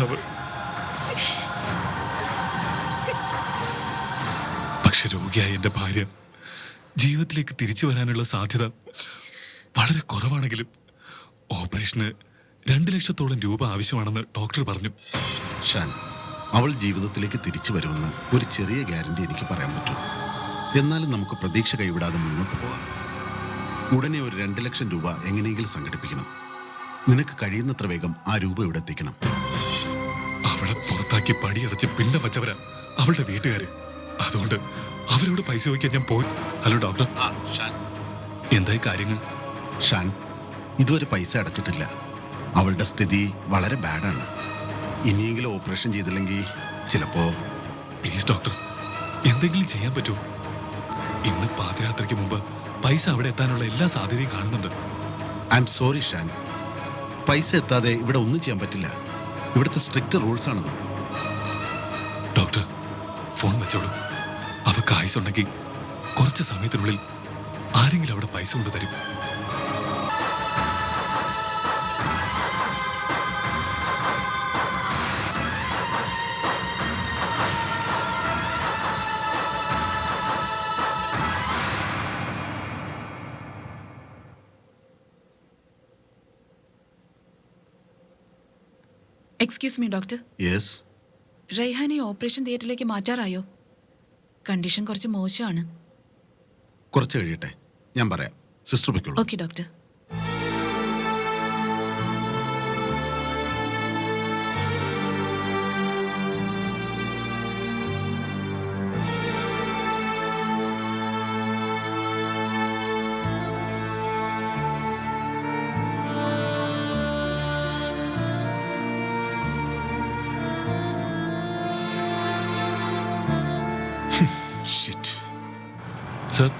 ഭർത്താവ്. പക്ഷെ രോഗിയായ എന്റെ ഭാര്യ ജീവിതത്തിലേക്ക് തിരിച്ചു വരാനുള്ള സാധ്യത വളരെ കുറവാണെങ്കിലും ഓപ്പറേഷന് 2 ലക്ഷത്തോളം രൂപ ആവശ്യമാണെന്ന് ഡോക്ടർ പറഞ്ഞു. ഷാൻ, അവൾ ജീവിതത്തിലേക്ക് തിരിച്ചു വരുമെന്ന് ഒരു ചെറിയ ഗ്യാരണ്ടി എനിക്ക് പറയാൻ പറ്റും. എന്നാലും നമുക്ക് പ്രതീക്ഷ കൈവിടാതെ മുന്നോട്ട് പോകാം. ഉടനെ ഒരു 2 ലക്ഷം രൂപ എങ്ങനെയെങ്കിലും സംഘടിപ്പിക്കണം. നിനക്ക് കഴിയുന്നത്ര വേഗം ആ രൂപ ഇവിടെ എത്തിക്കണം. അവളെ പുറത്താക്കി പടിയടച്ച് പിന്നെ വച്ചവരാ അവളുടെ വീട്ടുകാര്. അതുകൊണ്ട് അവരോട് പൈസ ചോദിക്കാൻ ഞാൻ പോയി. ഹലോ ഡോക്ടർ, എന്തായി കാര്യങ്ങൾ? ഷാൻ, ഇതുവരെ പൈസ അടച്ചിട്ടില്ല. അവളുടെ സ്ഥിതി വളരെ ബാഡാണ്. ഇനിയെങ്കിലും ഓപ്പറേഷൻ ചെയ്തില്ലെങ്കിൽ ചിലപ്പോ... പ്ലീസ് ഡോക്ടർ, എന്തെങ്കിലും ചെയ്യാൻ പറ്റുമോ? ഇന്ന് പാതിരാത്രിക്ക് മുമ്പ് പൈസ അവിടെ എത്താനുള്ള എല്ലാ സാധ്യതയും കാണുന്നുണ്ട്. ഐ എം സോറി ഷാൻ, പൈസ എത്താതെ ഇവിടെ ഒന്നും ചെയ്യാൻ പറ്റില്ല. ഇവിടുത്തെ സ്ട്രിക്റ്റ് റൂൾസ് ആണത്. ഡോക്ടർ, ഫോൺ വെച്ചോളൂ. അവക്ക് ആയുസുണ്ടെങ്കിൽ കുറച്ച് സമയത്തിനുള്ളിൽ ആരെങ്കിലും അവിടെ പൈസ കൊണ്ട് തരും. Excuse me doctor. യെസ്. റൈഹാനെ ഓപ്പറേഷൻ തിയേറ്ററിലേക്ക് മാറ്റാറായോ? കണ്ടീഷൻ കുറച്ച് മോശമാണ്. കുറച്ച് കഴിയട്ടെ, ഞാൻ പറയാം. സിസ്റ്റർ പൊയ്ക്കോളൂ. Okay doctor. Shit.